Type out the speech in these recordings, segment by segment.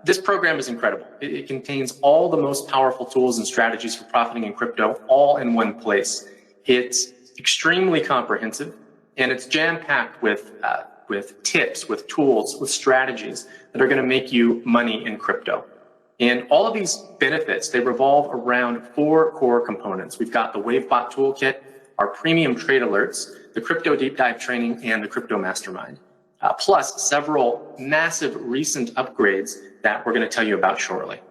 This program is incredible. It contains all the most powerful tools and strategies for profiting in crypto all in one place. It's extremely comprehensive, and it's jam-packed with tips, with tools, with strategies that are going to make you money in crypto. And all of these benefits, they revolve around 4 core components. We've got the WaveBot Toolkit, our premium trade alerts, the crypto deep dive training, and the crypto mastermind, plus several massive recent upgrades that we're going to tell you about shortly.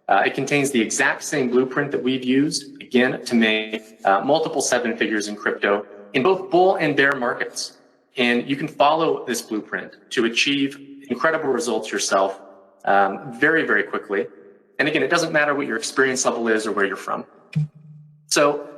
It contains the exact same blueprint that we've used, again, to make multiple 7 figures in crypto in both bull and bear markets. And you can follow this blueprint to achieve incredible results yourself very, very quickly. And again, it doesn't matter what your experience level is or where you're from. So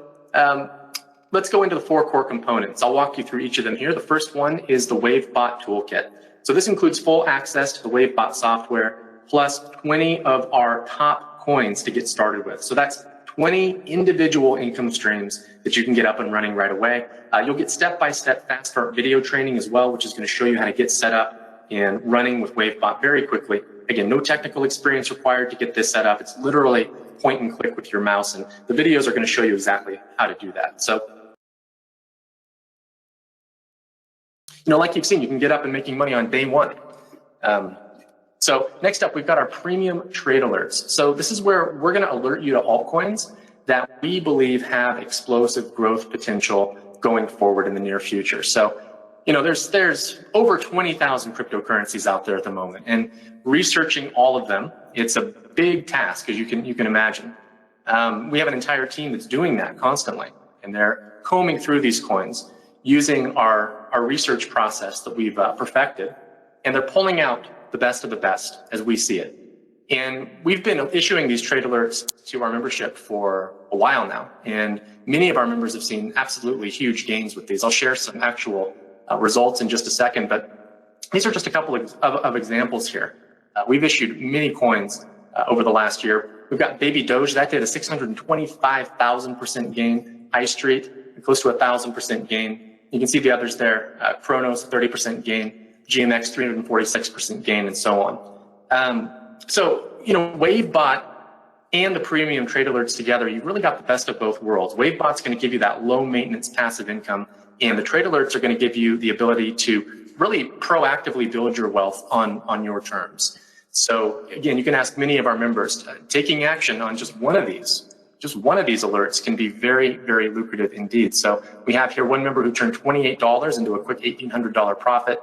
let's go into the 4 core components. I'll walk you through each of them here. The first one is the WaveBot Toolkit. So this includes full access to the WaveBot software, plus 20 of our top coins to get started with. So that's 20 individual income streams that you can get up and running right away. You'll get step-by-step fast start video training as well, which is going to show you how to get set up and running with WaveBot very quickly. Again, no technical experience required to get this set up. It's literally point and click with your mouse, and the videos are going to show you exactly how to do that. So, like you've seen, you can get up and making money on day one. So next up, we've got our premium trade alerts. So this is where we're going to alert you to altcoins that we believe have explosive growth potential going forward in the near future. So, there's over 20,000 cryptocurrencies out there at the moment, and researching all of them, it's a big task, as you can imagine. We have an entire team that's doing that constantly, and they're combing through these coins using our research process that we've perfected, and they're pulling out the best of the best as we see it. And we've been issuing these trade alerts to our membership for a while now, and many of our members have seen absolutely huge gains with these. I'll share some actual results in just a second, but these are just a couple of examples here. We've issued many coins over the last year. We've got Baby Doge, that did a 625,000% gain. High Street, close to 1,000% gain. You can see the others there. Chronos, 30% gain. GMX, 346% gain, and so on. WaveBot and the premium trade alerts together, you've really got the best of both worlds. WaveBot's going to give you that low maintenance passive income, and the trade alerts are going to give you the ability to really proactively build your wealth on your terms. So again, you can ask many of our members, taking action on just one of these alerts can be very, very lucrative indeed. So we have here one member who turned $28 into a quick $1,800 profit.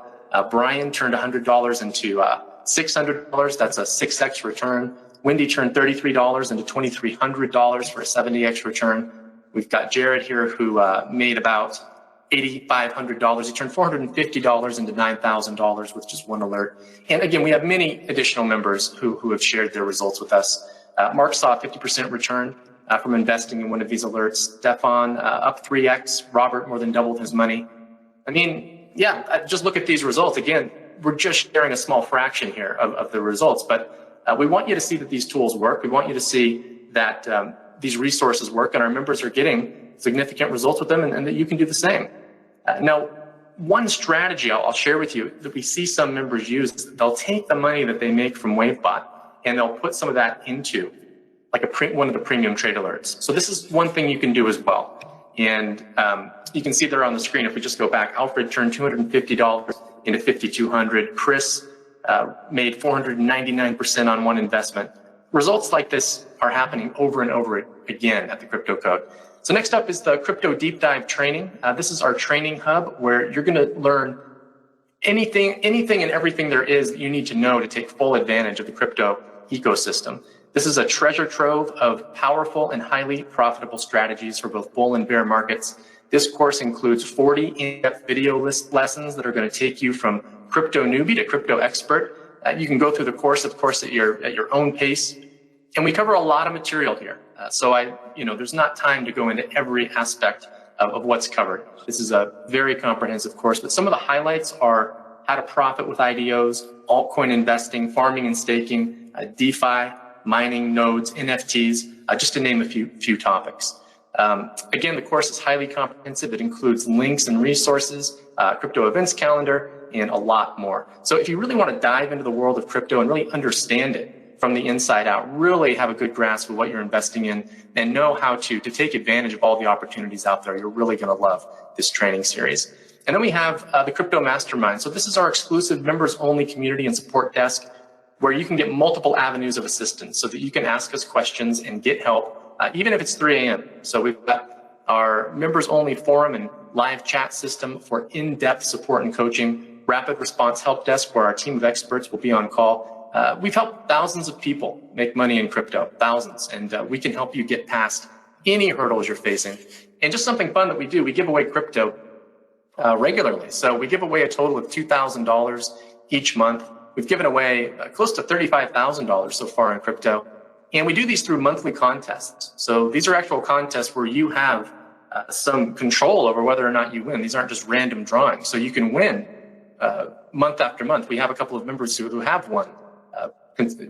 Brian turned $100 into $600. That's a 6x return. Wendy turned $33 into $2,300 for a 70x return. We've got Jared here who made about $8,500. He turned $450 into $9,000 with just one alert. And again, we have many additional members who have shared their results with us. Mark saw a 50% return from investing in one of these alerts. Stefan up 3x. Robert more than doubled his money. I mean, yeah, just look at these results. Again, we're just sharing a small fraction here of the results, but we want you to see that these tools work. We want you to see that these resources work, and our members are getting significant results with them, and that you can do the same. Now, one strategy I'll share with you that we see some members use, they'll take the money that they make from WaveBot and they'll put some of that into like one of the premium trade alerts. So this is one thing you can do as well. And you can see there on the screen, if we just go back, Alfred turned $250 into $5,200. Chris made 499% on one investment. Results like this are happening over and over again at the Crypto Code. So next up is the Crypto Deep Dive training. This is our training hub where you're going to learn anything and everything there is that you need to know to take full advantage of the crypto ecosystem. This is a treasure trove of powerful and highly profitable strategies for both bull and bear markets. This course includes 40 in-depth video lessons that are going to take you from crypto newbie to crypto expert. You can go through the course, of course, at your own pace. And we cover a lot of material here. There's not time to go into every aspect of what's covered. This is a very comprehensive course, but some of the highlights are how to profit with IDOs, altcoin investing, farming and staking, DeFi, mining, nodes, NFTs, just to name a few topics. Again, the course is highly comprehensive. It includes links and resources, crypto events calendar, and a lot more. So if you really want to dive into the world of crypto and really understand it from the inside out, really have a good grasp of what you're investing in and know how to take advantage of all the opportunities out there, you're really going to love this training series. And then we have the Crypto Mastermind. So this is our exclusive members only community and support desk where you can get multiple avenues of assistance so that you can ask us questions and get help, even if it's 3 a.m. So we've got our members only forum and live chat system for in-depth support and coaching, rapid response help desk where our team of experts will be on call. We've helped thousands of people make money in crypto, thousands, and we can help you get past any hurdles you're facing. And just something fun that we do, we give away crypto regularly. So we give away a total of $2,000 each month. We've given away close to $35,000 so far in crypto. And we do these through monthly contests. So these are actual contests where you have some control over whether or not you win. These aren't just random drawings. So you can win month after month. We have a couple of members who have won,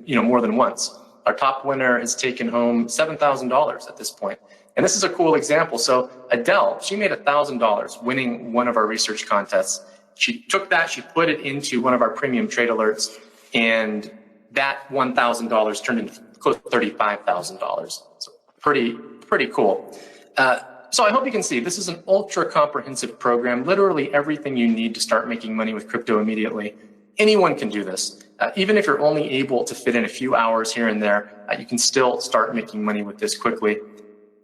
more than once. Our top winner has taken home $7,000 at this point. And this is a cool example. So Adele, she made $1,000 winning one of our research contests. She took that, she put it into one of our premium trade alerts, and that $1,000 turned into close to $35,000. So pretty cool. So I hope you can see this is an ultra comprehensive program, literally everything you need to start making money with crypto immediately. Anyone can do this. Even if you're only able to fit in a few hours here and there, you can still start making money with this quickly.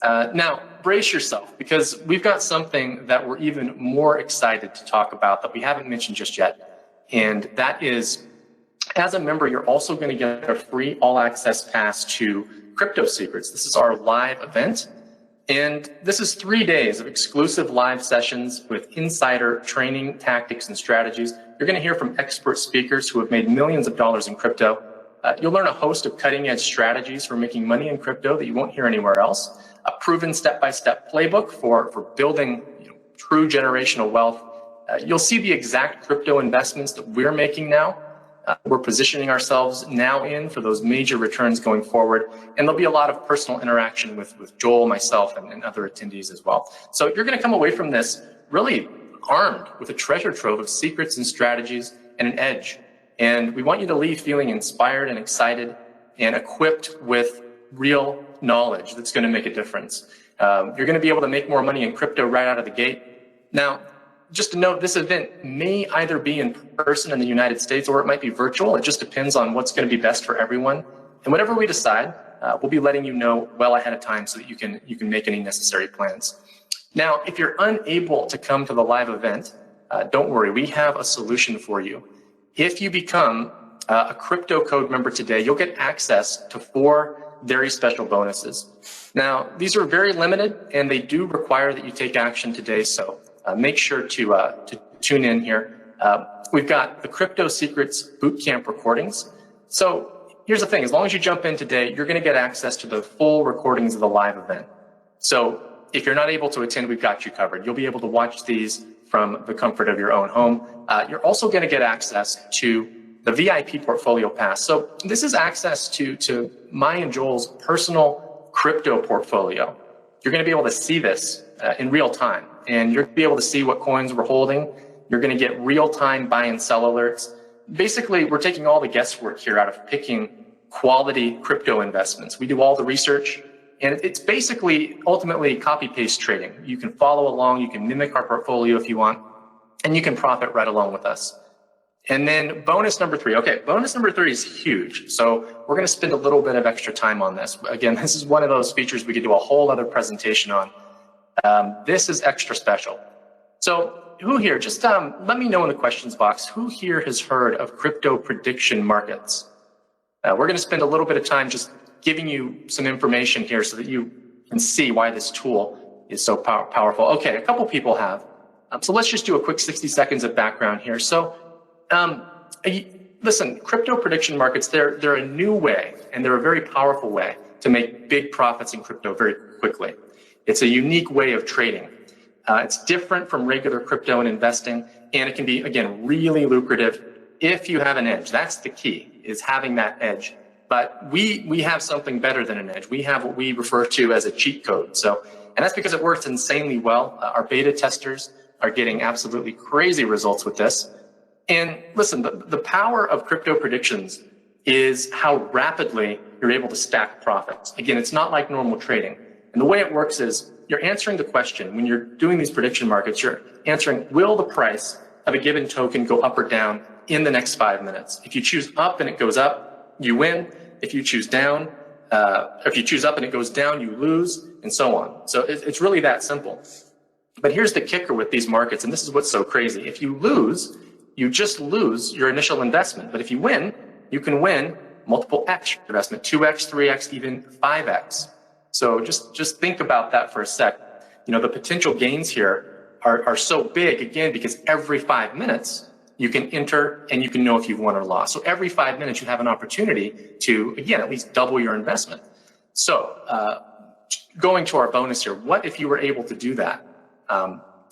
Now, brace yourself, because we've got something that we're even more excited to talk about that we haven't mentioned just yet. And that is, as a member, you're also going to get a free all-access pass to Crypto Secrets. This is our live event. And this is 3 days of exclusive live sessions with insider training, tactics, and strategies. You're going to hear from expert speakers who have made millions of dollars in crypto. You'll learn a host of cutting-edge strategies for making money in crypto that you won't hear anywhere else. A proven step-by-step playbook for building true generational wealth. You'll see the exact crypto investments that we're making now. We're positioning ourselves now in for those major returns going forward. And there'll be a lot of personal interaction with Joel, myself, and other attendees as well. So you're going to come away from this really armed with a treasure trove of secrets and strategies and an edge. And we want you to leave feeling inspired and excited and equipped with real knowledge that's going to make a difference. You're going to be able to make more money in crypto right out of the gate. Now, just to note, this event may either be in person in the United States or it might be virtual. It just depends on what's going to be best for everyone. And whatever we decide, we'll be letting you know well ahead of time so that you can make any necessary plans. Now, if you're unable to come to the live event, don't worry, we have a solution for you. If you become a Crypto Code member today, you'll get access to 4 very special bonuses. Now, these are very limited and they do require that you take action today. So make sure to tune in here. We've got the Crypto Secrets Bootcamp recordings. So here's the thing, as long as you jump in today, you're going to get access to the full recordings of the live event. So if you're not able to attend, we've got you covered. You'll be able to watch these from the comfort of your own home. You're also going to get access to the VIP Portfolio Pass. So this is access to my and Joel's personal crypto portfolio. You're going to be able to see this in real time, and you're going to be able to see what coins we're holding. You're going to get real-time buy and sell alerts. Basically, we're taking all the guesswork here out of picking quality crypto investments. We do all the research, and it's basically ultimately copy-paste trading. You can follow along, you can mimic our portfolio if you want, and you can profit right along with us. And then bonus number 3. Okay, bonus number 3 is huge. So we're going to spend a little bit of extra time on this. Again, this is one of those features we could do a whole other presentation on. This is extra special. So who here, just let me know in the questions box, who here has heard of crypto prediction markets? We're going to spend a little bit of time just giving you some information here so that you can see why this tool is so powerful. Okay, a couple people have. So let's just do a quick 60 seconds of background here. So listen, crypto prediction markets, they're a new way, and they're a very powerful way to make big profits in crypto very quickly. It's a unique way of trading. It's different from regular crypto and investing, and it can be, again, really lucrative if you have an edge. That's the key, is having that edge. But we have something better than an edge. We have what we refer to as a cheat code. And that's because it works insanely well. Our beta testers are getting absolutely crazy results with this. And listen, the power of crypto predictions is how rapidly you're able to stack profits. Again, it's not like normal trading. And the way it works is you're answering the question when you're doing these prediction markets, you're answering, will the price of a given token go up or down in the next 5 minutes? If you choose up and it goes up, you win. If you choose down, if you choose up and it goes down, you lose, and so on. So it's really that simple. But here's the kicker with these markets, and this is what's so crazy. If you lose, you just lose your initial investment. But if you win, you can win multiple X your investment, 2X, 3X, even 5X. So just think about that for a sec. You know, the potential gains here are so big, again, because every 5 minutes you can enter and you can know if you've won or lost. So every 5 minutes you have an opportunity to, again, at least double your investment. So going to our bonus here, what if you were able to do that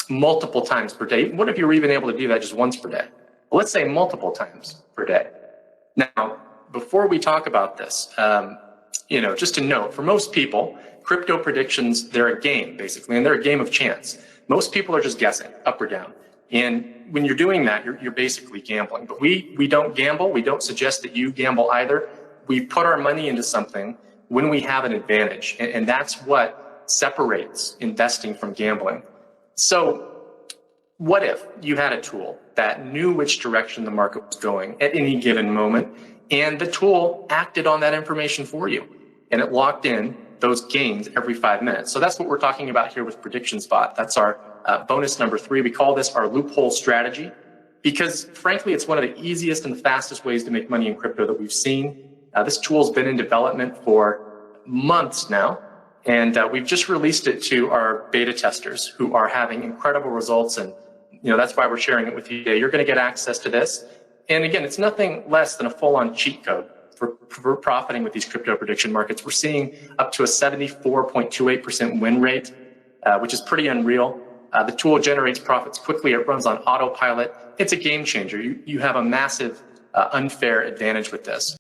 multiple times per day? What if you were even able to do that just once per day? Well, let's say multiple times per day. Now, before we talk about this, you know, just to note, for most people, crypto predictions, they're a game, basically, and they're a game of chance. Most people are just guessing, up or down. And when you're doing that, you're basically gambling. But we don't gamble. We don't suggest that you gamble either. We put our money into something when we have an advantage. And that's what separates investing from gambling. So what if you had a tool that knew which direction the market was going at any given moment, and the tool acted on that information for you, and it locked in those gains every 5 minutes? So that's what we're talking about here with PredictionSpot. That's our bonus number 3. We call this our loophole strategy because, frankly, it's one of the easiest and fastest ways to make money in crypto that we've seen. This tool's been in development for months now, and we've just released it to our beta testers who are having incredible results. And you know, that's why we're sharing it with you today. You're going to get access to this. And again, it's nothing less than a full-on cheat code for profiting with these crypto prediction markets. We're seeing up to a 74.28% win rate, which is pretty unreal. The tool generates profits quickly. It runs on autopilot. It's a game changer. You have a massive unfair advantage with this.